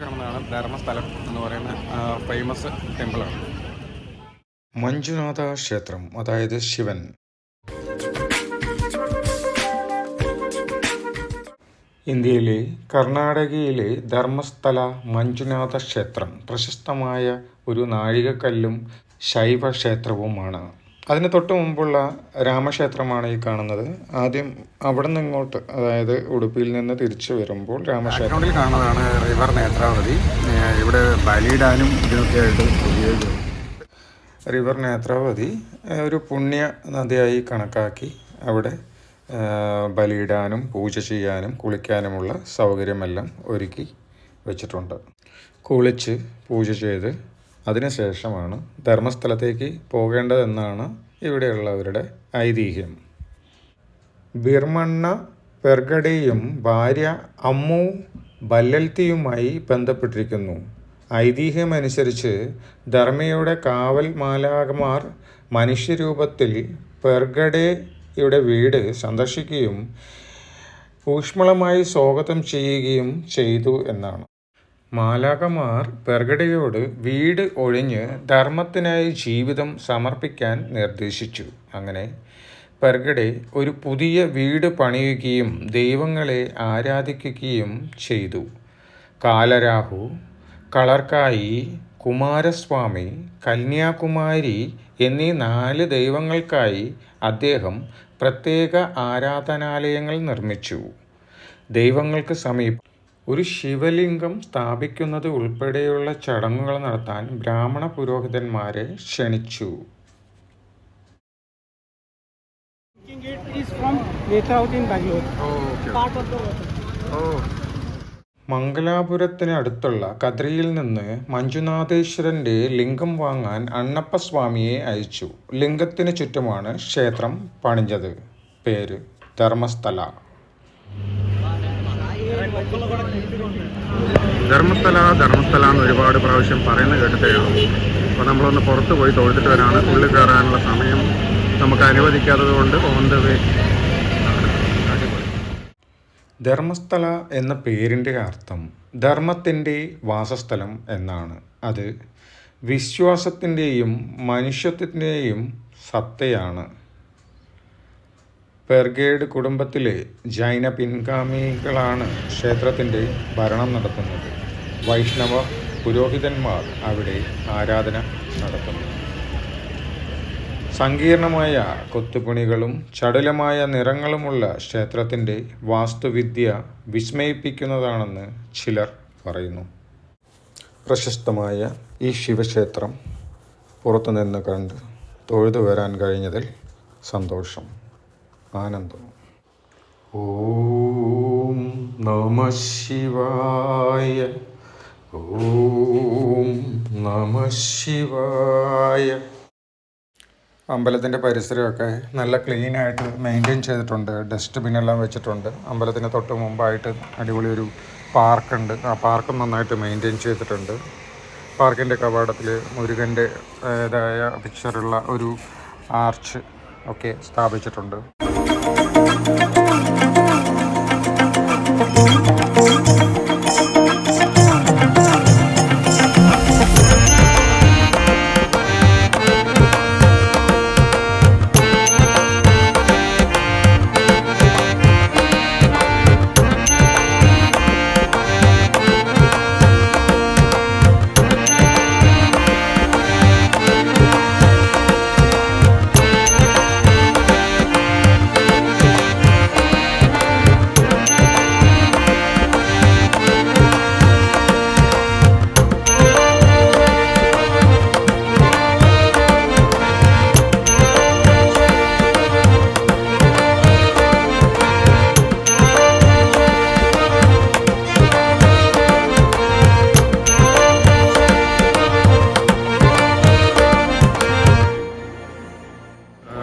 കാണുന്നതാണ് ധർമ്മസ്ഥലം എന്ന് പറയുന്ന ഫേമസ് ടെമ്പിളാണ്. മഞ്ജുനാഥ ക്ഷേത്രം, അതായത് ശിവൻ. ഇന്ത്യയിലെ കർണാടകയിലെ ധർമ്മസ്ഥല മഞ്ജുനാഥ ക്ഷേത്രം പ്രശസ്തമായ ഒരു നാഴികക്കല്ലും ശൈവക്ഷേത്രവുമാണ്. അതിന് തൊട്ട് മുമ്പുള്ള രാമക്ഷേത്രമാണ് ഈ കാണുന്നത്. ആദ്യം അവിടെ നിന്ന് ഇങ്ങോട്ട്, അതായത് ഉടുപ്പിയിൽ നിന്ന് തിരിച്ചു വരുമ്പോൾ രാമക്ഷേത്രം കാണുന്നതാണ് റിവർ നേത്രാവതി. ഇവിടെ ബലിയിടാനും ഇതിനൊക്കെ ആയിട്ട് ഉപയോഗിക്കും. റിവർ നേത്രാവതി ഒരു പുണ്യ നദിയായി കണക്കാക്കി അവിടെ ബലിയിടാനും പൂജ ചെയ്യാനും കുളിക്കാനുമുള്ള സൗകര്യമെല്ലാം ഒരുക്കി വച്ചിട്ടുണ്ട്. കുളിച്ച് പൂജ ചെയ്ത് അതിനുശേഷമാണ് ധർമ്മസ്ഥലത്തേക്ക് പോകേണ്ടതെന്നാണ് ഇവിടെയുള്ളവരുടെ ഐതിഹ്യം. ബിർമണ്ണ പെർഗഡെയും ഭാര്യ അമ്മു ബല്ലൽത്തിയുമായി ബന്ധപ്പെട്ടിരിക്കുന്നു. ഐതിഹ്യമനുസരിച്ച് ധർമ്മയുടെ കാവൽ മാലാഖമാർ മനുഷ്യരൂപത്തിൽ പെർഗഡെയുടെ വീട് സന്ദർശിക്കുകയും ഊഷ്മളമായി സ്വാഗതം ചെയ്യുകയും ചെയ്തു എന്നാണ്. മാലാഖമാർ പെർഗഡയോട് വീട് ഒഴിഞ്ഞ് ധർമ്മത്തിനായി ജീവിതം സമർപ്പിക്കാൻ നിർദ്ദേശിച്ചു. അങ്ങനെ പെർഗഡെ ഒരു പുതിയ വീട് പണിയുകയും ദൈവങ്ങളെ ആരാധിക്കുകയും ചെയ്തു. കാലരാഹു, കളർക്കായി, കുമാരസ്വാമി, കന്യാകുമാരി എന്നീ 4 ദൈവങ്ങൾക്കായി അദ്ദേഹം പ്രത്യേക ആരാധനാലയങ്ങൾ നിർമ്മിച്ചു. ദൈവങ്ങൾക്ക് സമീപം ഒരു ശിവലിംഗം സ്ഥാപിക്കുന്നത് ഉൾപ്പെടെയുള്ള ചടങ്ങുകൾ നടത്താൻ ബ്രാഹ്മണ പുരോഹിതന്മാരെ ക്ഷണിച്ചു. മംഗലാപുരത്തിന് അടുത്തുള്ള കദ്രിയിൽ നിന്ന് മഞ്ജുനാഥേശ്വരന്റെ ലിംഗം വാങ്ങാൻ അണ്ണപ്പസ്വാമിയെ അയച്ചു. ലിംഗത്തിന് ചുറ്റുമാണ് ക്ഷേത്രം പണിഞ്ഞത്. പേര് ധർമ്മസ്ഥല. ധർമ്മസ്ഥല എന്ന് ഒരുപാട് പ്രാവശ്യം പറയുന്നത് കേട്ടിട്ടേ ഉള്ളൂ. അപ്പോൾ നമ്മളൊന്ന് പുറത്ത് പോയി തൊഴുതിട്ട് വരാണ്. ഉള്ളിൽ കയറാനുള്ള സമയം നമുക്ക് അനുവദിക്കാത്തത് കൊണ്ട് ഓൺ ദ വേ. ധർമ്മസ്ഥല എന്ന പേരിൻ്റെ അർത്ഥം ധർമ്മത്തിൻ്റെ വാസസ്ഥലം എന്നാണ്. അത് വിശ്വാസത്തിൻ്റെയും മനുഷ്യത്വത്തിൻ്റെയും സത്തയാണ്. പെർഗേഡ് കുടുംബത്തിലെ ജൈന പിൻഗാമികളാണ് ക്ഷേത്രത്തിൻ്റെ ഭരണം നടത്തുന്നത്. വൈഷ്ണവ പുരോഹിതന്മാർ അവിടെ ആരാധന നടത്തുന്നു. സങ്കീർണമായ കൊത്തുപണികളും ചടുലമായ നിറങ്ങളുമുള്ള ക്ഷേത്രത്തിൻ്റെ വാസ്തുവിദ്യ വിസ്മയിപ്പിക്കുന്നതാണെന്ന് ചിലർ പറയുന്നു. പ്രശസ്തമായ ഈ ശിവക്ഷേത്രം പുറത്തുനിന്ന് കണ്ട് തൊഴുതു വരാൻ കഴിഞ്ഞതിൽ സന്തോഷം, ആനന്ദം. ഓം നമഃ ശിവായ. ഓം നമഃ ശിവായ. അമ്പലത്തിൻ്റെ പരിസരമൊക്കെ നല്ല ക്ലീനായിട്ട് മെയിൻറ്റെയിൻ ചെയ്തിട്ടുണ്ട്. ഡസ്റ്റ്ബിന്നെല്ലാം വെച്ചിട്ടുണ്ട്. അമ്പലത്തിന് തൊട്ട് മുമ്പായിട്ട് അടിപൊളി ഒരു പാർക്കുണ്ട്. ആ പാർക്കും നന്നായിട്ട് മെയിൻറ്റെയിൻ ചെയ്തിട്ടുണ്ട്. പാർക്കിൻ്റെ കവാടത്തിൽ മുരുകൻ്റെതായ പിക്ചറുള്ള ഒരു ആർച്ച് ഒക്കെ സ്ഥാപിച്ചിട്ടുണ്ട്.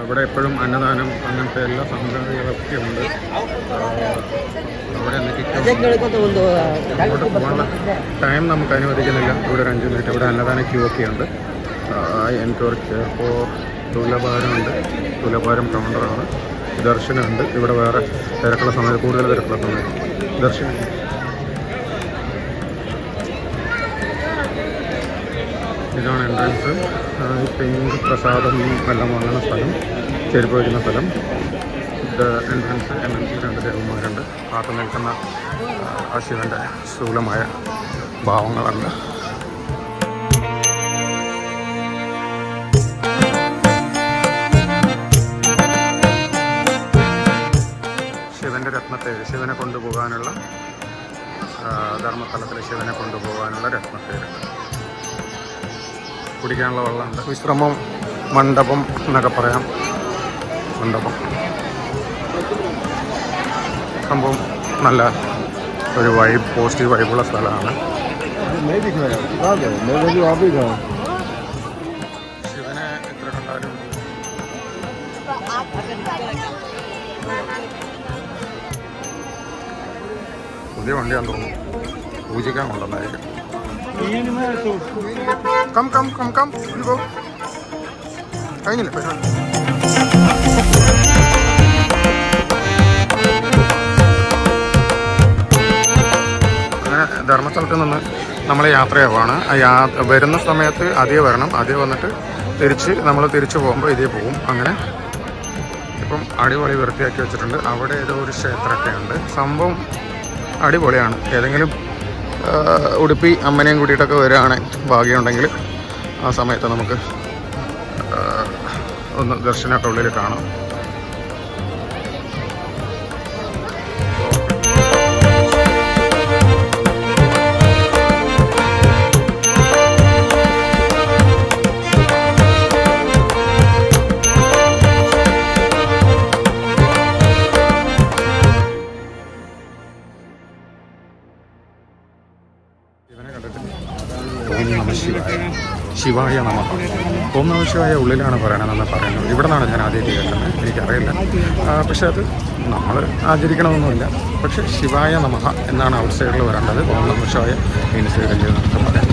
ഇവിടെ എപ്പോഴും അന്നദാനം അങ്ങനത്തെ എല്ലാ സംഗതികളൊക്കെ ഉണ്ട്. അവിടെ അങ്ങോട്ട് പോകാനുള്ള ടൈം നമുക്ക് അനുവദിക്കുന്നില്ല. ഇവിടെ ഒരു 5 മിനിറ്റ് ഇവിടെ അന്നദാന ക്യൂ ഒക്കെ ഉണ്ട്. എനിക്ക് ഇപ്പോൾ തുലഭാരമുണ്ട്. തുലഭാരം കൗണ്ടറാണ്. ദർശനമുണ്ട്. ഇവിടെ വേറെ തിരക്കുള്ള സമയത്ത്, കൂടുതൽ തിരക്കുള്ള സമയത്ത് ദർശനം ഇതാണ് എൻട്രൻസ്. പിങ്ക് പ്രസാദം എല്ലാം വാങ്ങുന്ന സ്ഥലം, ചെരുപ്പ് വയ്ക്കുന്ന സ്ഥലം. ഇത് എൻട്രൻസ്. എൻട്രൻസിൽ 2 ദേവന്മാരുണ്ട്. കാത്തു നിൽക്കുന്ന ആ ശിവൻ്റെ സ്ഥൂലമായ ഭാവങ്ങളുണ്ട്. ശിവൻ്റെ രത്നത്തേര്, ശിവനെ കൊണ്ടുപോകാനുള്ള ധർമ്മസ്ഥലത്തിലെ ശിവനെ കൊണ്ടുപോകാനുള്ള രത്നത്തേര്. കുടിക്കാനുള്ള വെള്ളമുണ്ട്. വിശ്രമം മണ്ഡപം എന്നൊക്കെ പറയാം. മണ്ഡപം സംഭവം നല്ല ഒരു വൈബ്, പോസിറ്റീവ് വൈബുള്ള സ്ഥലമാണ്. ശിവനെ എത്ര കണ്ടാലും പുതിയ വണ്ടിയാന്ന് തോന്നുന്നു, പൂജിക്കാൻ കൊണ്ടുവന്നായിരിക്കും. കം കം കം കം ഇപ്പോ കഴിഞ്ഞില്ലേ പരിപാടി? അങ്ങനെ ധർമ്മസ്ഥലത്ത് നിന്ന് നമ്മൾ യാത്രയാവുകയാണ്. വരുന്ന സമയത്ത് ആദ്യം വരണം, ആദ്യം വന്നിട്ട് നമ്മൾ തിരിച്ചു പോകുമ്പോൾ ഇതേ പോകും. അങ്ങനെ ഇപ്പം അടിപൊളി വൃത്തിയാക്കി വെച്ചിട്ടുണ്ട്. അവിടെ ഏതോ ഒരു ക്ഷേത്രമൊക്കെ ഉണ്ട്. സംഭവം അടിപൊളിയാണ്. ഏതെങ്കിലും ഉടുപ്പി അമ്മനെയും കൂട്ടിയിട്ടൊക്കെ വരികയാണെങ്കിൽ ഭാഗ്യമുണ്ടെങ്കിൽ ആ സമയത്ത് നമുക്ക് ഒന്ന് ദർശനമൊക്കെ ഉള്ളിൽ കാണാം. ഇവനെ കണ്ടിട്ട് ഓം നമ ശിവായ, ശിവായ നമ. ഓം നമ ശിവായ ഉള്ളിലാണ് പറയണമെന്ന് പറയുന്നത്. ഇവിടെ നിന്നാണ് ഞാൻ ആദ്യമായിട്ട് കേൾക്കുന്നത്, എനിക്കറിയില്ല. പക്ഷെ അത് നമ്മൾ ആചരിക്കണമെന്നൊന്നുമില്ല. പക്ഷെ ശിവായ നമഃ എന്നാണ് ഔട്ട് സൈഡിൽ വരേണ്ടത്. ഓം നമ ശിവായ ഇൻസൈഡിൽ നമുക്ക് പറയാം.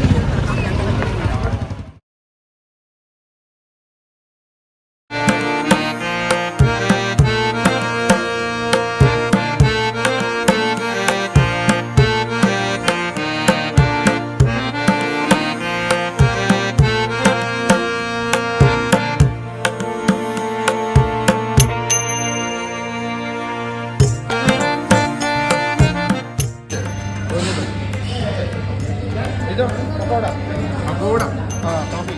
പക്കോട, കോഫി.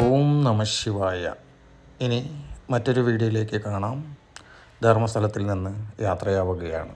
ഓം നമ ശിവായ. ഇനി മറ്റൊരു വീഡിയോയിലേക്ക് കാണാം. ധർമ്മസ്ഥലത്തിൽ നിന്ന് യാത്രയാവുകയാണ്.